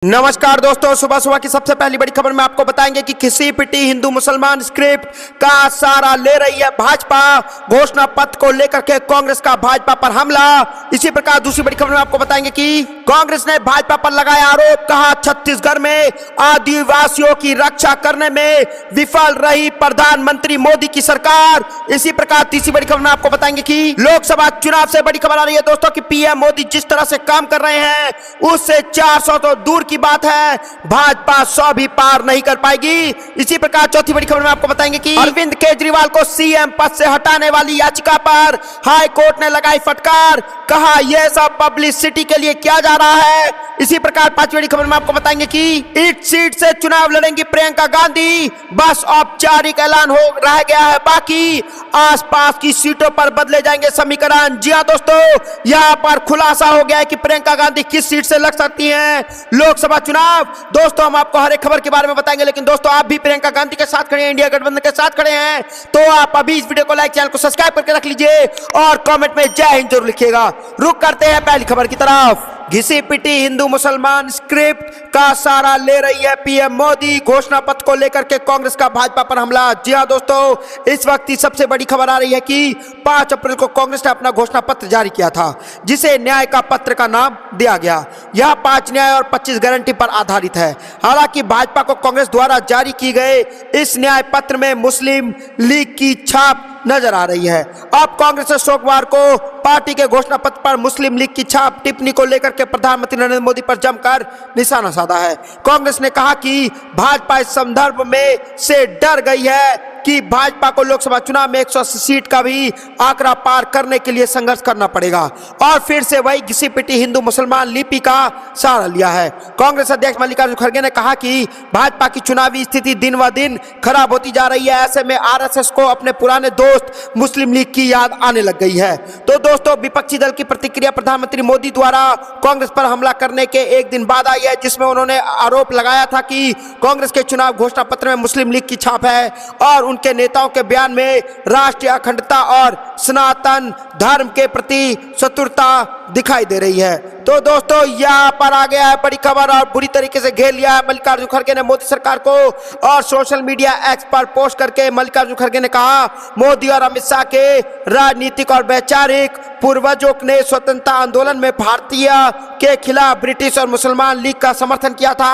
नमस्कार दोस्तों, सुबह सुबह की सबसे पहली बड़ी खबर में आपको बताएंगे कि घिसी पिटी हिंदू मुसलमान स्क्रिप्ट का सहारा ले रही है भाजपा। घोषणा पत्र को लेकर के कांग्रेस का भाजपा पर हमला। इसी प्रकार दूसरी बड़ी खबर में आपको बताएंगे कि कांग्रेस ने भाजपा पर लगाया आरोप, कहा छत्तीसगढ़ में आदिवासियों की रक्षा करने में विफल रही प्रधानमंत्री मोदी की सरकार। इसी प्रकार तीसरी बड़ी खबर में आपको बताएंगे कि लोकसभा चुनाव से बड़ी खबर आ रही है दोस्तों कि पीएम मोदी जिस तरह से काम कर रहे हैं उससे 400 तो दूर की बात है, भाजपा 100 भी पार नहीं कर पाएगी। इसी प्रकार चौथी बड़ी खबर में आपको बताएंगे कि अरविंद केजरीवाल को सीएम पद से हटाने वाली याचिका पर हाई कोर्ट ने लगाई फटकार, कहा यह सब पब्लिसिटी के लिए किया जा रहा है। इसी प्रकार पांचवी बड़ी खबर में आपको बताएंगे कि इस सीट से चुनाव लड़ेंगी प्रियंका गांधी, बस औपचारिक ऐलान हो रह गया है बाकी, आसपास की सीटों पर बदले जाएंगे समीकरण। जी हां दोस्तों, यहां पर खुलासा हो गया है कि प्रियंका गांधी किस सीट से लड़ सकती हैं लोकसभा चुनाव। दोस्तों हम आपको हर एक खबर के बारे में बताएंगे, लेकिन दोस्तों आप भी प्रियंका गांधी के साथ खड़े हैं, इंडिया गठबंधन के साथ खड़े हैं, तो आप अभी इस वीडियो को लाइक, चैनल को सब्सक्राइब करके रख लीजिए और कमेंट में जय हिंद जरूर लिखिएगा। रुक करते हैं पहली खबर की तरफ। घिसी पिटी हिंदू मुसलमान स्क्रिप्ट का सहारा ले रही है पीएम मोदी, घोषणा पत्र को लेकर के कांग्रेस का भाजपा पर हमला। जी हां दोस्तों, इस वक्त की सबसे बड़ी खबर आ रही है कि 5 अप्रैल को कांग्रेस ने अपना घोषणा पत्र जारी किया था, जिसे न्याय का पत्र का नाम दिया गया। यह 5 न्याय और 25 गारंटी पर आधारित है। हालांकि भाजपा को कांग्रेस द्वारा जारी की गए इस न्याय पत्र में मुस्लिम लीग की छाप नजर आ रही है। अब कांग्रेस ने सोमवार को पार्टी के घोषणा पत्र पर मुस्लिम लीग की छाप टिप्पणी को लेकर के प्रधानमंत्री नरेंद्र मोदी पर जमकर निशाना साधा है। कांग्रेस ने कहा कि भाजपा इस संदर्भ में से डर गई है कि भाजपा को लोकसभा चुनाव में 180 सीट का भी आंकड़ा पार करने के लिए संघर्ष करना पड़ेगा और फिर से वही घिसी पिटी हिंदू मुसलमान लिपि का सहारा लिया है। कांग्रेस अध्यक्ष मल्लिकार्जुन खड़गे ने कहा कि भाजपा की चुनावी स्थिति दिन व दिन खराब होती जा रही है, ऐसे में आरएसएस को अपने पुराने दोस्त मुस्लिम लीग की याद आने लग गई है। तो दोस्तों विपक्षी दल की प्रतिक्रिया प्रधानमंत्री मोदी द्वारा कांग्रेस पर हमला करने के एक दिन बाद आई है, जिसमें उन्होंने आरोप लगाया था कि कांग्रेस के चुनाव घोषणा पत्र में मुस्लिम लीग की छाप है और उनके नेताओं के बयान में राष्ट्रीय अखंडता और सनातन धर्म के प्रति शत्रुता दिखाई दे रही है। तो दोस्तों यहाँ पर आ गया है बड़ी खबर और बुरी तरीके से घेर लिया है मल्लिकार्जुन खड़गे ने मोदी सरकार को, और सोशल मीडिया एक्स पर पोस्ट करके मल्लिकार्जुन खड़गे ने कहा मोदी और अमित शाह के राजनीतिक और वैचारिक पूर्वजों ने स्वतंत्रता आंदोलन में भारतीय के खिलाफ ब्रिटिश और मुसलमान लीग का समर्थन किया था।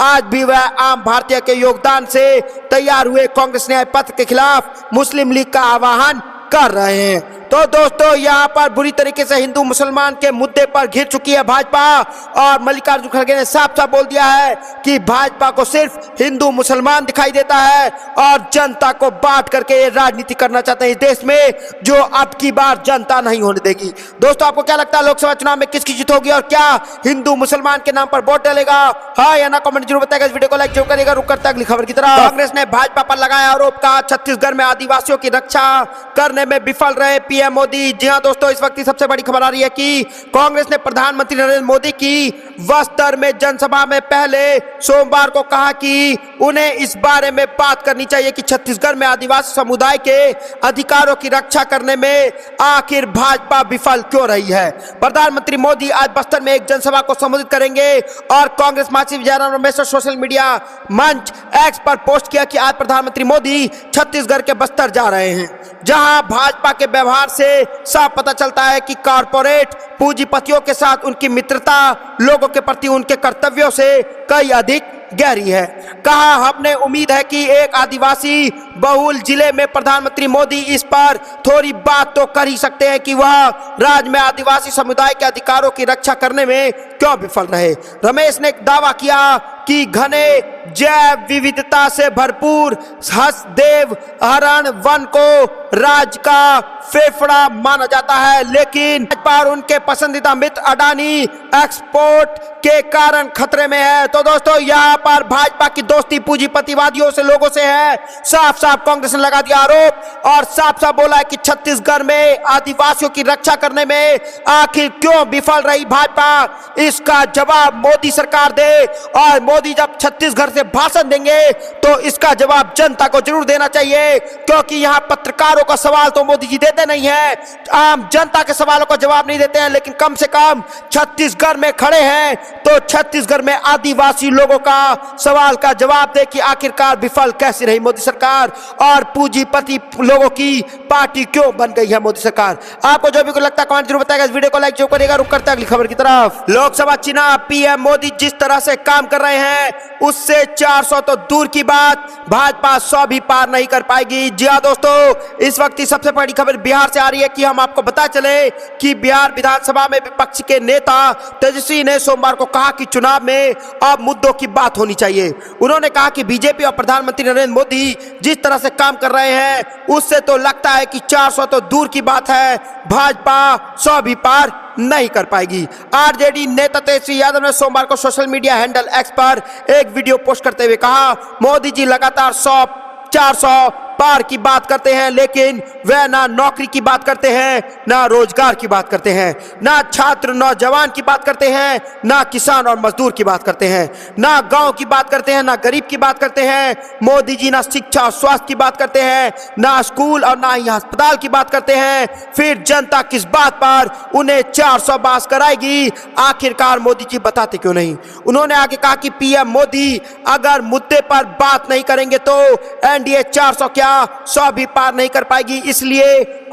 आज भी वह आम भारतीय के योगदान से तैयार हुए कांग्रेस न्याय पत्र के खिलाफ मुस्लिम लीग का आह्वान कर रहे हैं। तो दोस्तों यहाँ पर बुरी तरीके से हिंदू मुसलमान के मुद्दे पर घिर चुकी है भाजपा, और मल्लिकार्जुन खड़गे ने साफ साफ बोल दिया है कि भाजपा को सिर्फ हिंदू मुसलमान दिखाई देता है और जनता को बांट करके राजनीति करना चाहते हैं इस देश में, जो अब की बार जनता नहीं होने देगी। दोस्तों आपको क्या लगता है लोकसभा चुनाव में किसकी जीत होगी और क्या हिंदू मुसलमान के नाम पर वोट डलेगा? हाँ या ना कमेंट जरूर बताएगा। इस वीडियो को लाइक जरूर करेगा। रुक करते अगली खबर की तरफ। कांग्रेस ने भाजपा पर लगाया आरोप, कहा छत्तीसगढ़ में आदिवासियों की रक्षा करने में विफल रहे पीएम मोदी। जी हां दोस्तों, इस वक्त की सबसे बड़ी खबर आ रही है कि कांग्रेस ने प्रधानमंत्री नरेंद्र मोदी की बस्तर में जनसभा में पहले सोमवार को कहा कि उन्हें इस बारे में बात करनी चाहिए कि छत्तीसगढ़ में आदिवासी समुदाय के अधिकारों की रक्षा करने में आखिर भाजपा विफल क्यों रही है। प्रधानमंत्री मोदी आज बस्तर में एक जनसभा को संबोधित करेंगे और कांग्रेस महासचिव जयराम रमेश ने सोशल मीडिया मंच एक्स पर पोस्ट किया कि आज प्रधानमंत्री मोदी छत्तीसगढ़ के बस्तर जा रहे हैं, जहां भाजपा के व्यवहार से साफ पता चलता है कि कॉर्पोरेट पूंजीपतियों के साथ उनकी मित्रता लोगों के प्रति उनके कर्तव्यों से कई अधिक गहरी है। कहा हमने उम्मीद है कि एक आदिवासी बहुल जिले में प्रधानमंत्री मोदी इस पर थोड़ी बात तो कर ही सकते हैं कि वह राज्य में आदिवासी समुदाय के अधिकारों की रक्षा करने में क्यों विफल रहे। रमेश ने दावा किया कि घने जैव विविधता से भरपूर हंसदेव हरण वन को राज्य का फेफड़ा माना जाता है, लेकिन भाजपा और उनके पसंदीदा मित्र अडानी एक्सपोर्ट के कारण खतरे में है। तो दोस्तों यहाँ पर भाजपा की दोस्ती पूंजीपतिवादियों से लोगों से है। साफ साफ कांग्रेस ने लगा दिया आरोप और साफ साफ बोला है कि छत्तीसगढ़ में आदिवासियों की रक्षा करने में आखिर क्यों विफल रही भाजपा, इसका जवाब मोदी सरकार दे और मोदी जब छत्तीसगढ़ से भाषण देंगे तो इसका जवाब जनता को जरूर देना चाहिए, क्योंकि यहाँ पत्रकारों का सवाल तो मोदी जी देते नहीं है, आम जनता के सवालों का जवाब नहीं देते हैं। लेकिन कम से कम छत्तीसगढ़ में खड़े हैं तो छत्तीसगढ़ में आदिवासी लोगों का सवाल का जवाब दे कि आखिरकार विफल कैसी रही मोदी सरकार और पूंजीपति लोगों की पार्टी क्यों बन गई है मोदी सरकार। आपको जो भी कुछ लगता है कमेंट जरूर बताएगा। इस वीडियो को लाइक जो करेगा। रुक करते हैं अगली खबर की तरफ। लोकसभा चुनाव पीएम मोदी जिस तरह से काम कर रहे हैं उससे 400 तो दूर की बात, भाजपा 100 भी पार नहीं कर पाएगी। जी हाँ दोस्तों, इस वक्त की सबसे बड़ी खबर बिहार से आ रही है कि हम आपको बता चले कि बिहार विधानसभा में विपक्ष के नेता तेजस्वी ने सोमवार को कहा कि चुनाव में अब मुद्दों की बात होनी चाहिए। उन्होंने कहा कि बीजेपी और प्रधानमंत्री नरेंद्र मोदी जिस तरह से काम कर रहे हैं उससे तो लगता है कि 400 तो दूर की बात है, भाजपा 100 भी पार नहीं कर पाएगी। आरजेडी नेता तेजस्वी यादव ने सोमवार को सोशल मीडिया हैंडल एक्स पर एक वीडियो पोस्ट करते हुए कहा, मोदी जी लगातार 100-400 पार की बात करते हैं, लेकिन वह ना नौकरी की बात करते हैं, ना रोजगार की बात करते हैं, ना छात्र नौजवान की बात करते हैं, ना किसान और मजदूर की बात करते हैं, ना गांव की बात करते हैं, ना गरीब की बात करते हैं। मोदी जी ना शिक्षा और स्वास्थ्य की बात करते हैं, ना स्कूल और ना ही अस्पताल की बात करते हैं। फिर जनता किस बात पर उन्हें 400 पास कराएगी? आखिरकार मोदी जी बताते क्यों नहीं? उन्होंने आगे कहा कि पीएम मोदी अगर मुद्दे पर बात नहीं करेंगे तो एनडीए 400 क्या 100 भी पार नहीं कर पाएगी। इसलिए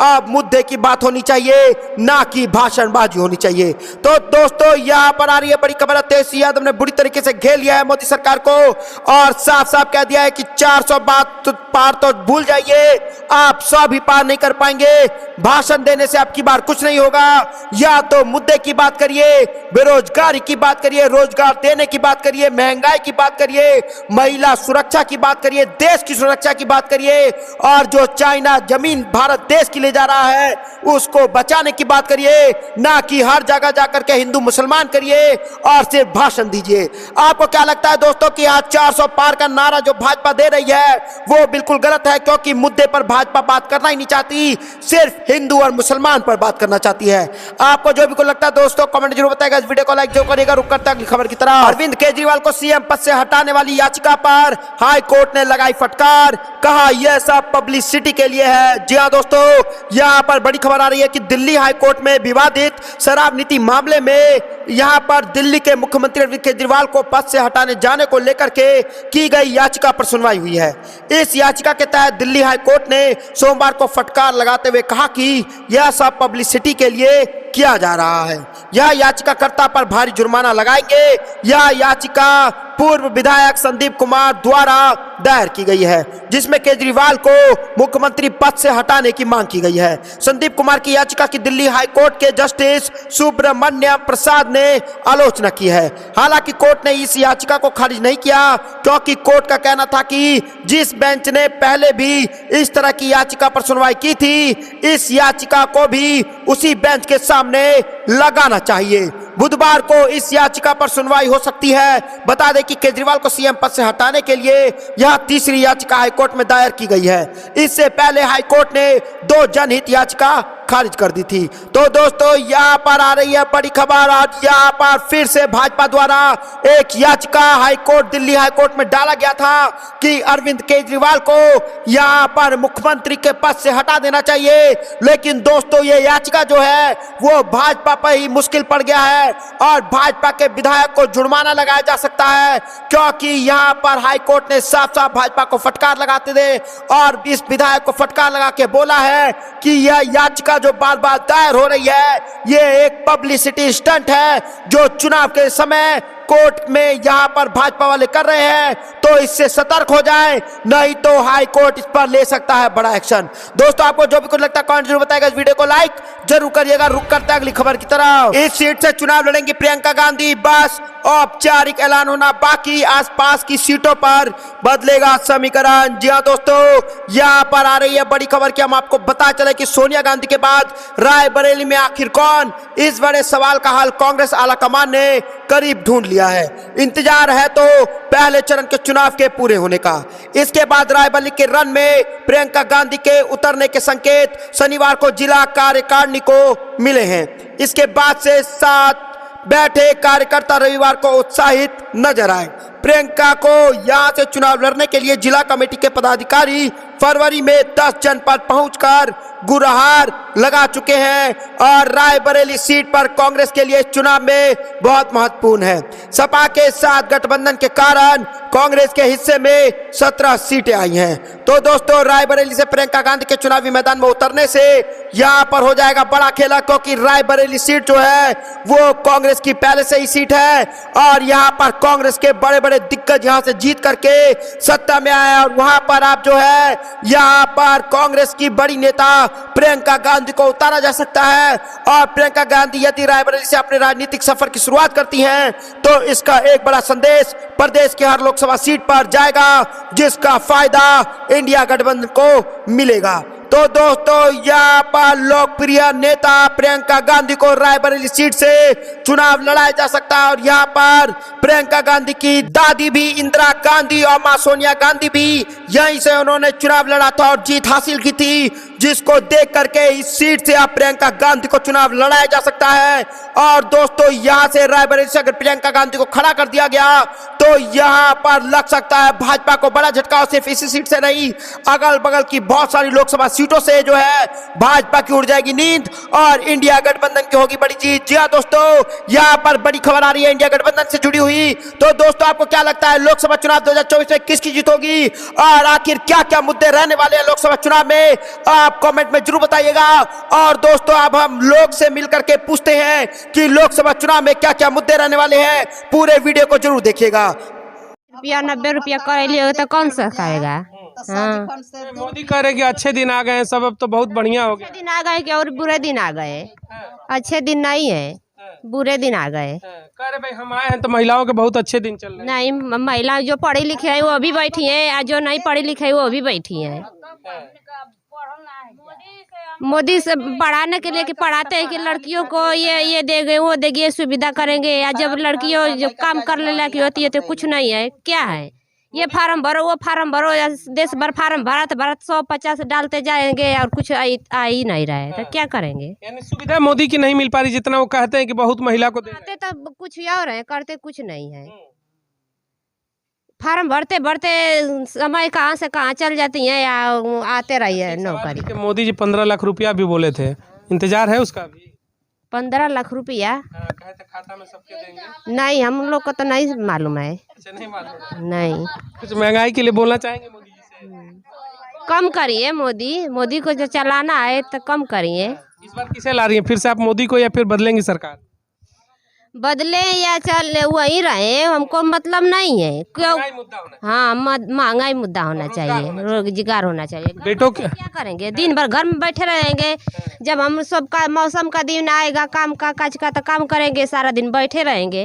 अब मुद्दे की बात होनी चाहिए, ना कि भाषणबाजी होनी चाहिए। तो दोस्तों यहाँ पर आ रही है बड़ी खबर। तेजस्वी यादव ने बुरी तरीके से घेर लिया है मोदी सरकार को और साफ साफ कह दिया है कि 400 बात तो पार तो भूल जाइए, आप 100 भी पार नहीं कर पाएंगे। भाषण देने से आपकी बार कुछ नहीं होगा, या तो मुद्दे की बात करिए, बेरोजगारी की बात करिए, रोजगार देने की बात करिए, महंगाई की बात करिए, महिला सुरक्षा की बात करिए, देश की सुरक्षा की बात करिए, और जो चाइना जमीन भारत देश की ले जा रहा है उसको बचाने की बात करिए, ना कि हर जगह जाकर के हिंदू मुसलमान करिए और सिर्फ भाषण दीजिए। आपको क्या लगता है दोस्तों कि आज 400 पार का नारा जो भाजपा दे रही है वो बिल्कुल गलत है, क्योंकि मुद्दे पर भाजपा बात करना ही नहीं चाहती, सिर्फ हिंदू और मुसलमान पर बात करना चाहती है। आपको जो भी कुछ लगता है दोस्तों कमेंट जरूर बताएगा। इस वीडियो को लाइक जो करेगा। रुक करता है अगली खबर की तरफ। अरविंद केजरीवाल को सीएम पद से हटाने वाली याचिका पर हाई कोर्ट ने लगाई फटकार, कहा यह सब पब्लिसिटी के लिए है। जी हाँ दोस्तों, यहाँ पर बड़ी खबर आ रही है कि दिल्ली हाई कोर्ट में विवादित शराब नीति मामले में यहाँ पर दिल्ली के मुख्यमंत्री अरविंद केजरीवाल को पद से हटाने जाने को लेकर के की गई याचिका पर सुनवाई हुई है। इस याचिका के तहत दिल्ली हाई कोर्ट ने सोमवार को फटकार लगाते हुए कहा कि यह सब पब्लिसिटी के लिए किया जा रहा है, यह याचिकाकर्ता पर भारी जुर्माना लगाएंगे। यह याचिका पूर्व विधायक संदीप कुमार द्वारा दायर की गई है, जिसमें केजरीवाल को मुख्यमंत्री पद से हटाने की मांग की गई है। संदीप कुमार की याचिका की दिल्ली हाई कोर्ट के जस्टिस सुब्रमण्यम प्रसाद ने आलोचना की है। हालांकि कोर्ट ने इस याचिका को खारिज नहीं किया, क्योंकि कोर्ट का कहना था कि जिस बेंच ने पहले भी इस तरह की याचिका पर सुनवाई की थी, इस याचिका को भी उसी बेंच के सामने लगाना चाहिए। बुधवार को इस याचिका पर सुनवाई हो सकती है। बता दें कि केजरीवाल को सीएम पद से हटाने के लिए यह तीसरी याचिका हाईकोर्ट में दायर की गई है। इससे पहले हाईकोर्ट ने 2 जनहित याचिका खारिज कर दी थी। तो दोस्तों यहाँ पर आ रही है बड़ी खबर। आज यहाँ पर फिर से भाजपा द्वारा एक याचिका हाईकोर्ट दिल्ली हाईकोर्ट में डाला गया था कि अरविंद केजरीवाल को यहाँ पर मुख्यमंत्री के पद से हटा देना चाहिए। लेकिन दोस्तों ये याचिका जो है वो भाजपा पर ही मुश्किल पड़ गया है और भाजपा के विधायक को जुर्माना लगाया जा सकता है, क्योंकि यहाँ पर हाईकोर्ट ने साफ साफ भाजपा को फटकार लगाते थे और इस विधायक को फटकार लगा के बोला है कि यह याचिका जो बार बार दायर हो रही है ये एक पब्लिसिटी स्टंट है जो चुनाव के समय कोर्ट में यहाँ पर भाजपा वाले कर रहे हैं। तो इससे सतर्क हो जाए, नहीं तो हाई कोर्ट इस पर ले सकता है बड़ा एक्शन। दोस्तों आपको जो भी कुछ लगता है कमेंट जरूर बताएगा। इस वीडियो को लाइक जरूर करिएगा। रुक करते हैं अगली खबर की तरफ। इस सीट से चुनाव लड़ेंगी प्रियंका गांधी, बस औपचारिक ऐलान होना बाकी। आसपास की सीटों पर बदलेगा समीकरण। जी हाँ दोस्तों, यहाँ पर आ रही है बड़ी खबर कि हम आपको बता चले कि सोनिया गांधी के बाद रायबरेली में आखिर कौन, इस बड़े सवाल का हल कांग्रेस आलाकमान ने करीब ढूंढ लिया है। इंतजार है तो पहले चरण के चुनाव के पूरे होने का। इसके बाद रायबरेली के रन में प्रियंका गांधी के उतरने के संकेत शनिवार को जिला कार्यकारिणी को मिले हैं। इसके बाद से 7 बैठे कार्यकर्ता रविवार को उत्साहित नजर आए। प्रियंका को यहां से चुनाव लड़ने के लिए जिला कमेटी के पदाधिकारी फरवरी में 10 जनपद पहुंचकर गुहार लगा चुके हैं और रायबरेली सीट पर कांग्रेस के लिए चुनाव में बहुत महत्वपूर्ण है। सपा के साथ गठबंधन के कारण कांग्रेस के हिस्से में 17 सीटें आई हैं। तो दोस्तों, रायबरेली से प्रियंका गांधी के चुनावी मैदान में उतरने से यहां पर हो जाएगा बड़ा खेला, क्योंकि रायबरेली सीट जो है वो कांग्रेस की पहले से ही सीट है और यहां पर कांग्रेस के बड़े बड़े दिग्गज यहां से जीत करके सत्ता में आए और वहां पर आप जो है यहां पर कांग्रेस की बड़ी नेता प्रियंका गांधी को उतारा जा सकता है। और प्रियंका गांधी यदि रायबरेली से अपने राजनीतिक सफर की शुरुआत करती हैं तो इसका एक बड़ा संदेश प्रदेश के हर लोकसभा सीट पर जाएगा, जिसका फायदा इंडिया गठबंधन को मिलेगा। तो दोस्तों, यहाँ पर लोकप्रिय नेता प्रियंका गांधी को रायबरेली सीट से चुनाव लड़ाया जा सकता है और यहाँ पर प्रियंका गांधी की दादी भी इंदिरा गांधी और मां सोनिया गांधी भी यहीं से उन्होंने चुनाव लड़ा था और जीत हासिल की थी, जिसको देख करके इस सीट से अब प्रियंका गांधी को चुनाव लड़ाया जा सकता है। और दोस्तों, यहाँ से रायबरेली से अगर प्रियंका गांधी को खड़ा कर दिया गया तो यहाँ पर लग सकता है भाजपा को बड़ा झटका। सिर्फ इसी सीट से नहीं, अगल बगल की बहुत सारी लोकसभा सीटों से जो है भाजपा की उड़ जाएगी नींद और इंडिया गठबंधन की होगी बड़ी जीत। जी हाँ दोस्तों, यहाँ पर बड़ी खबर आ रही है इंडिया गठबंधन से जुड़ी हुई। तो दोस्तों, आपको क्या लगता है लोकसभा चुनाव 2024 में किसकी जीत होगी और आखिर क्या क्या मुद्दे रहने वाले हैं लोकसभा चुनाव में, आप कमेंट में जरूर बताइएगा। और दोस्तों, अब हम लोग से मिलकर के पूछते हैं कि लोकसभा चुनाव में क्या क्या मुद्दे रहने वाले हैं। पूरे वीडियो को जरूर देखिएगा। रुपया 90 रुपया कर लियो तो कौन सा खाएगा? हाँ, मोदी कह रहे कि अच्छे दिन आ गए हैं सब, अब तो बहुत बढ़िया हो गया। अच्छे दिन आ गए कि और बुरे दिन आ गए? अच्छे दिन नहीं है, बुरे दिन आ गए। कह रहे भाई हम आए हैं तो महिलाओं के बहुत अच्छे दिन चल रहे हैं। नहीं, महिला जो पढ़ी लिखी है वो भी बैठी है और जो नहीं पढ़ी लिखी है वो भी बैठी है। मोदी से पढ़ाने के लिए कि पढ़ाते हैं कि लड़कियों को ये देंगे वो देंगे, ये सुविधा करेंगे, या जब लड़कियों जो काम करने लायक होती है तो कुछ नहीं है। क्या है, ये फार्म भरो वो फार्म भरो, या देश भर फार्म भरत 150 डालते जाएंगे और कुछ आ ही नहीं रहा है तो क्या करेंगे? यानी सुविधा मोदी की नहीं मिल पा रही जितना वो कहते हैं कि बहुत महिला को देते, तो कुछ और है, करते कुछ नहीं है। फार्म भरते भरते समय कहाँ से कहाँ चल जाती है या आते रही है नौकरी। मोदी जी 15 लाख रुपया भी बोले थे, इंतजार है उसका भी? 15 लाख रुपया खाता में सबके देंगे? नहीं, हम लोग को तो नहीं मालूम है। अच्छा, नहीं मालूम? नहीं। कुछ महंगाई के लिए बोलना चाहेंगे मोदी जी से? कम करिए, मोदी को जो चलाना है तो कम करिए। इस बार किसे ला रही है फिर से आप, मोदी को या फिर बदलेंगी सरकार? बदले या चल वही रहे, हमको मतलब नहीं है। क्यों? हाँ, महंगाई मुद्दा होना चाहिए, रोजगार होना चाहिए। बेटों क्या करेंगे, दिन भर घर में बैठे रहेंगे। जब हम सबका मौसम का दिन आएगा काम का काज का तो काम करेंगे, सारा दिन बैठे रहेंगे।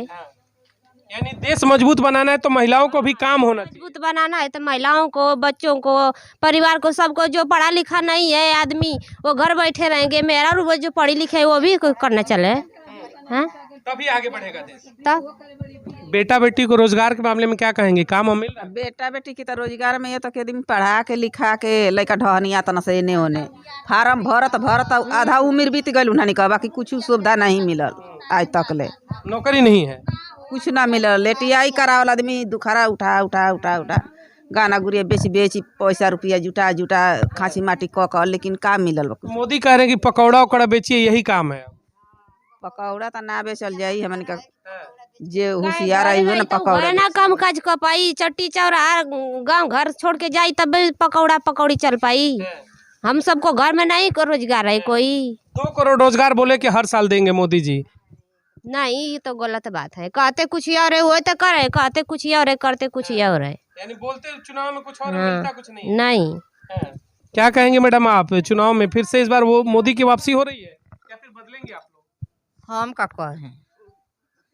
यानी देश मजबूत बनाना है तो महिलाओं को भी काम होना चाहिए। मजबूत बनाना है तो महिलाओं को, बच्चों को, परिवार को, सबको। जो पढ़ा लिखा नहीं है आदमी वो घर बैठे रहेंगे। मेरा वो जो पढ़ी लिखे है वो भी करना चले, हाँ, तभी आगे बढ़ेगा देश। तब बेटा बेटी को रोजगार के मामले में क्या कहेंगे, काम मिल रहा है? बेटा बेटी की तो रोजगार में ये तो के दिन पढ़ा के लिखा के लड़का ढहनिया तना से एने ओने फार्म भरत आधा उम्र बीत गई उन्हें कहा, बाकी कुछ सुविधा नहीं मिलल आज तक ले। नौकरी नहीं है, कुछ ना मिलल। लेटियाई करावल आदमी दुखारा उठा उठा उठा उठा गाना गुड़िया बेची पैसा रुपया जुटा जुटा खांसी माटी क लेकिन का मिलल? मोदी कह रहे हैं कि पकौड़ा उकड़ा बेचिए, यही काम है। पकौड़ा तो ना बेचल जाई, हमन का जे होशियार आई हो ना पकौड़ा ना काम काज कर पाई। चट्टी चौराहा गांव घर छोड़ के जाई तब पकौड़ा पकौड़ी चल पाई। हम सबको घर में नहीं को रोजगार है कोई। 2 करोड़ रोजगार बोले कि हर साल देंगे मोदी जी। नहीं, ये तो गलत बात है। कहते कुछ और है, हुए तो करे, कहते कुछ और है, करते कुछ और है। यानी बोलते चुनाव में कुछ और मिलता कुछ नहीं। नहीं। क्या कहेंगे मैडम आप, चुनाव में फिर से इस बार वो मोदी की वापसी हो रही है या फिर बदलेंगे आप लोग? हम का कहें,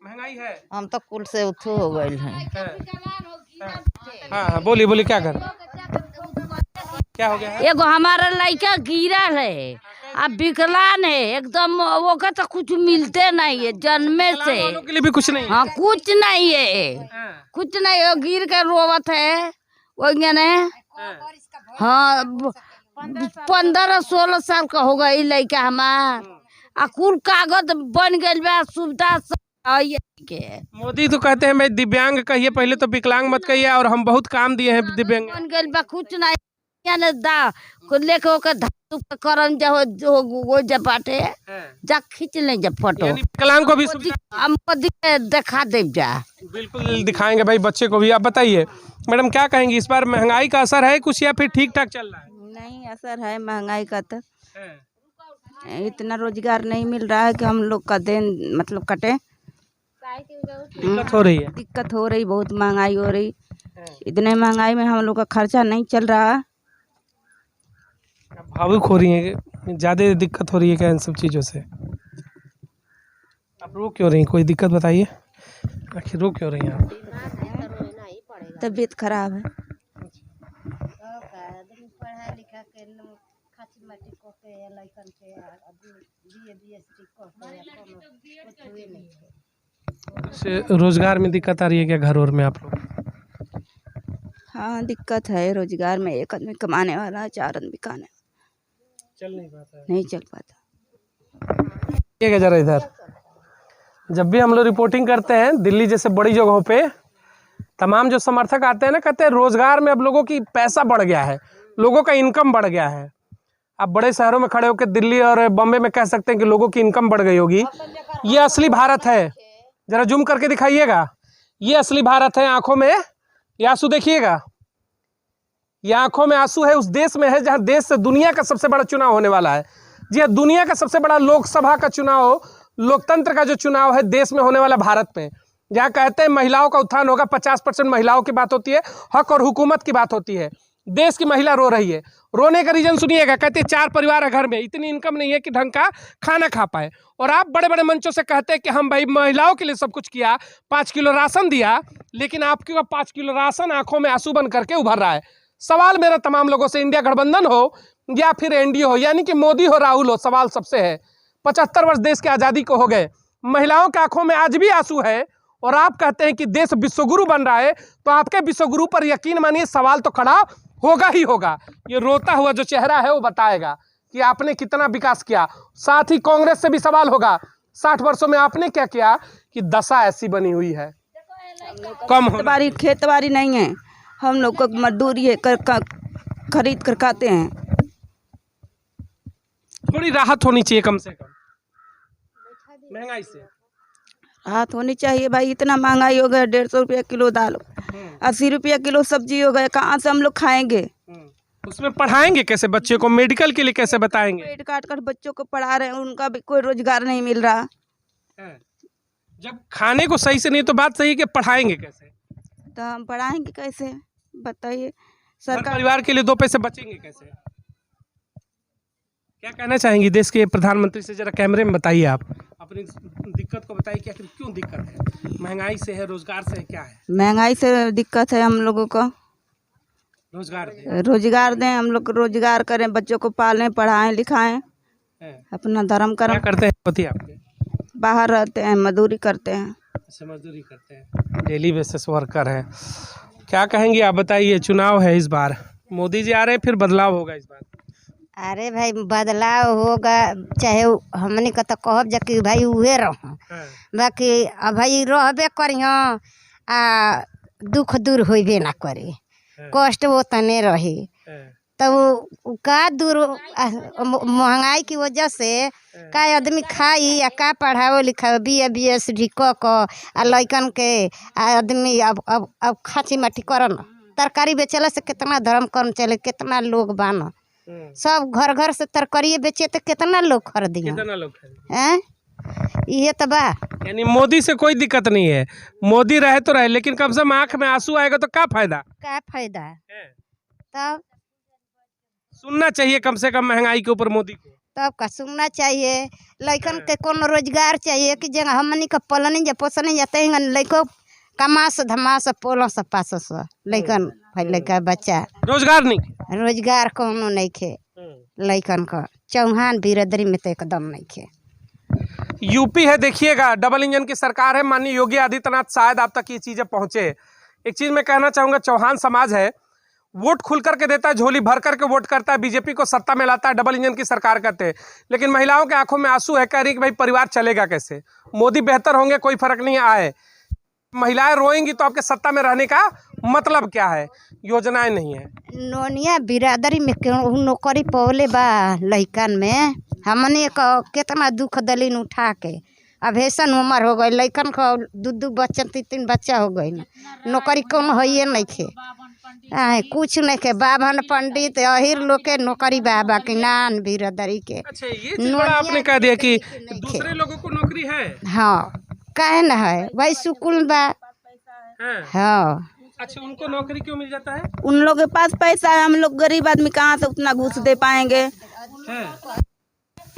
महंगाई है, हम तो कुल से उठो हो गए हैं। हाँ, बोलिए क्या कर, क्या हो गया है? एगो हमारा लड़का गिरल है, अब विकलांग है एकदम, वो का तो कुछ मिलते नहीं है जन्मे से। के लिए भी कुछ नहीं? हाँ, कुछ नहीं है, कुछ नहीं है। गिर के रोवत है वो ने। हाँ, 15-16 साल का हो गई लड़का हमार, आ कुल कागज बन गए बा, सुविधा आइए के मोदी तो कहते हैं मैं दिव्यांग कहिए, पहले तो विकलांग मत कहिए, और हम बहुत काम दिए हैं दिव्यांग। बन गइल बा कुछ नहीं याने दा को लेके ओके धातु पे करम जो वो जब बाटे जा खींच ले जब फोटो यानी विकलांग को भी सुविधा। हम मोदी के दिखा दे जा। बिल्कुल दिखाएंगे भाई बच्चे को भी। आप बताइए मैडम क्या कहेंगी, इस बार महंगाई का असर है कुछ या फिर ठीक ठाक चल रहा है? नहीं असर है महंगाई का, तो इतना रोजगार नहीं मिल रहा है कि हम लोग का दिन मतलब कटे। दिक्कत हो रही है। दिक्कत हो रही, बहुत महंगाई हो रही। इतने महंगाई में हम लोग का खर्चा नहीं चल रहा। भावुक हो रही है, ज़्यादा दिक्कत हो रही है क्या इन सब चीज़ों से? आप रो क्यों रही हैं, कोई दिक्कत बताइए, आखिर रो क्यों रही हैं आप? तबीयत खराब है। रोजगार में दिक्कत आ रही है क्या घर और में आप लोग? हाँ दिक्कत है रोजगार में, एक आदमी कमाने वाला है, 4 आदमी खाने चल नहीं पाता है। नहीं चल पाता। ये जरा इधर, जब भी हम लोग रिपोर्टिंग करते हैं दिल्ली जैसे बड़ी जगहों पे, तमाम जो समर्थक आते हैं ना, कहते हैं रोजगार में अब लोगों की पैसा बढ़ गया है, लोगों का इनकम बढ़ गया है। आप बड़े शहरों में खड़े होकर दिल्ली और बॉम्बे में कह सकते हैं कि लोगों की इनकम बढ़ गई होगी। ये असली भारत है, जरा जूम करके दिखाइएगा। ये असली भारत है, आंखों में ये आंसू देखिएगा, ये आंखों में आंसू है उस देश में है जहां देश से दुनिया का सबसे बड़ा चुनाव होने वाला है। जी हाँ, दुनिया का सबसे बड़ा लोकसभा का चुनाव, लोकतंत्र का जो चुनाव है देश में होने वाला भारत में, जहाँ कहते हैं महिलाओं का उत्थान होगा। 50% महिलाओं की बात होती है, हक और हुकूमत की बात होती है। देश की महिला रो रही है, रोने का रीजन सुनिएगा। कहते हैं 4 परिवार है घर में, इतनी इनकम नहीं है कि ढंग का खाना खा पाए, और आप बड़े बड़े मंचों से कहते हैं कि हम भाई महिलाओं के लिए सब कुछ किया, 5 किलो राशन दिया, लेकिन आपके 5 किलो राशन आंखों में आंसू बन करके उभर रहा है। सवाल मेरा तमाम लोगों से, इंडिया गठबंधन हो या फिर एनडीए हो, यानी कि मोदी हो राहुल हो, सवाल सबसे है। 75 वर्ष देश की आज़ादी को हो गए, महिलाओं के आंखों में आज भी आंसू है, और आप कहते हैं कि देश विश्वगुरु बन रहा है। तो आपके विश्वगुरु पर यकीन मानिए सवाल तो खड़ा होगा ही होगा। ये रोता हुआ जो चेहरा है वो बताएगा कि आपने कितना विकास किया। साथ ही कांग्रेस से भी सवाल होगा, 60 वर्षों में आपने क्या किया कि दशा ऐसी बनी हुई है। कम खेतबाड़ी नहीं है, हम लोग को मजदूरी है, खरीद कर खाते हैं। थोड़ी राहत होनी चाहिए कम से कम महंगाई से। राहत होनी चाहिए भाई, इतना महंगाई हो गया। 150 रुपया किलो दाल, 80 रुपया किलो सब्जी हो गया, कहाँ से हम लोग खाएंगे? उसमें पढ़ाएंगे कैसे बच्चे को, मेडिकल के लिए कैसे बताएंगे? पेट काट कर बच्चों को पढ़ा रहे हैं, उनका भी कोई रोजगार नहीं मिल रहा। जब खाने को सही से नहीं तो बात सही है कि पढ़ाएंगे कैसे? तो हम पढ़ाएंगे कैसे बताइए? सरकार परिवार के लिए 2 पैसे बचेंगे कैसे? क्या कहना चाहेंगी देश के प्रधानमंत्री से, जरा कैमरे में बताइए। आप अपनी दिक्कत को बताइए कि आखिर क्यों दिक्कत है? महंगाई से है, रोजगार से है, क्या है? महंगाई से दिक्कत है, हम लोगों को रोजगार दें, हम लोग रोजगार करें, बच्चों को पालें, पढ़ाएं, लिखाएं, अपना धर्म करें। क्या करते हैं पति आपके? बाहर रहते हैं, मजदूरी करते हैं। अच्छा, मजदूरी करते हैं, डेली बेसिस वर्कर हैं। क्या कहेंगी आप बताइए, चुनाव है इस बार, मोदी जी आ रहे हैं, फिर बदलाव होगा इस बार? अरे भाई बदलाव होगा, चाहे हमने का तो कहब जा कि भाई उहे रहो, बाकी अब भाई रहबे करियो आ दुख दूर होइबे ना करे, कष्ट वो तने रही। तो का दूर महंगाई की वजह से का आदमी खाई या का पढ़ाओ लिखाओ, BA BS आ लइकन के आदमी अब खाची माटी करन, तरकारी बेचला से कितना धर्म कर्म चले, कितना लोग बान, सब घर घर से तरकारी बेचे तो कितना लोग खरीदिए, ये तो बा। यानी मोदी से कोई दिक्कत नहीं है, मोदी रहे तो रहे, लेकिन कम से कम आंख में आंसू आएगा तो क्या फायदा? क्या फायदा है? तब सुनना चाहिए कम से कम महंगाई के ऊपर मोदी को। तब का सुनना चाहिए, लइकन के कोनो रोजगार चाहिए कि जगह हमनी का पलनी जा पोसने जाते हैं, लइको कमास धमास पोलो से पास से लइकन भाई लइका बच्चा रोजगार नहीं, रोजगार कोनो नहीं खे लइकन का। चौहान बिरादरी में तो एकदम नहीं खे। यूपी है, देखिएगा डबल इंजन की सरकार है, माननीय योगी आदित्यनाथ, शायद आप तक ये चीज़ें पहुँचे। एक चीज़ मैं कहना चाहूँगा, चौहान समाज है वोट खुल करके देता है, झोली भर करके वोट करता है, बीजेपी को सत्ता में लाता है, डबल इंजन की सरकार करते हैं। लेकिन महिलाओं के आंखों में आंसू है, कह रही कि भाई परिवार चलेगा कैसे, मोदी बेहतर होंगे कोई फर्क नहीं आए, महिलाएं रोएंगी तो आपके सत्ता में रहने का मतलब क्या है, योजनाएं नहीं है। नोनिया बिरादरी में क्यों नौकरी पवले बा लइकन में, हमने कितना दुख दलीन उठा के, अब ऐसन उम्र हो गई लइकन को 2 बच्चा 3 बच्चा हो गई, नौकरी कौन है नहीं खे, कुछ नहीं के बाभन पंडित अहिर लोग के नौकरी बाबा के नान बिरादरी के। अच्छा, ये चीज बड़ा आपने कह दिया कि दूसरे लोगों को नौकरी है। हाँ काहे न है, वही सुकुल बा। हाँ अच्छा, उनको नौकरी क्यों मिल जाता है? उन लोग के पास पैसा है, हम लोग गरीब आदमी कहाँ से उतना घूस दे पाएंगे।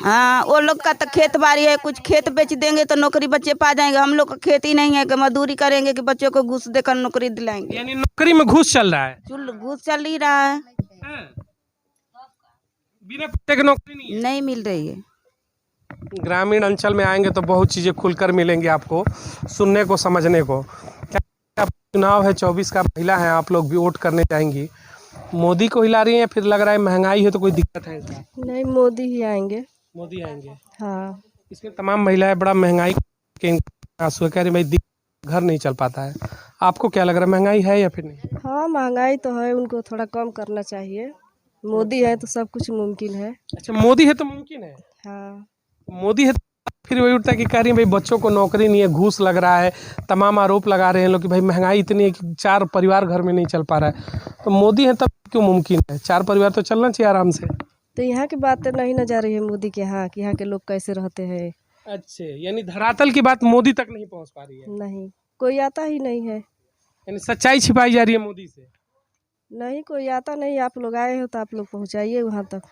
हाँ, वो लोग का तो खेत बाड़ी है, कुछ खेत बेच देंगे तो नौकरी बच्चे पा जाएंगे। हम लोग का खेती नहीं है कि मजदूरी करेंगे कि बच्चों को घूस देकर नौकरी दिलाएंगे। यानी नौकरी में घूस चल रहा है। घूस चल ही रहा है, बिना पैसे के नौकरी नहीं मिल रही है। ग्रामीण अंचल में आएंगे तो बहुत चीजें खुलकर मिलेंगी आपको सुनने को, समझने को। क्या चुनाव है 24 का, महिला है आप लोग भी वोट करने जाएंगी, मोदी को हिला रही है या फिर लग रहा है महंगाई है तो कोई दिक्कत है इसका? नहीं, मोदी ही आएंगे। मोदी आएंगे। हाँ, इसमें तमाम महिलाएं बड़ा महंगाई के आंसू कह रही भाई घर नहीं चल पाता है। आपको क्या लग रहा है, महंगाई है या फिर नहीं? हाँ महंगाई तो है, उनको थोड़ा कम करना चाहिए। मोदी है तो सब कुछ मुमकिन है। अच्छा, मोदी है तो मुमकिन है। हाँ, मोदी है तो फिर वही उठता है कि कह रही है भाई बच्चों को नौकरी नहीं है, घूस लग रहा है, तमाम आरोप लगा रहे हैं लोग कि भाई महंगाई इतनी है कि 4 परिवार घर में नहीं चल पा रहा है। तो मोदी है तब क्यों मुमकिन है, 4 परिवार तो चलना चाहिए आराम से। तो यहाँ की बातें नहीं न जा रही है मोदी के यहाँ कि यहाँ के लोग कैसे रहते हैं। अच्छा, यानी धरातल की बात मोदी तक नहीं पहुंच पा रही है। नहीं, कोई आता ही नहीं है। यानी सच्चाई छिपाई जा रही है मोदी से। नहीं, कोई आता नहीं। आप लोग आए हो तो आप लोग पहुँचाइए वहाँ तक।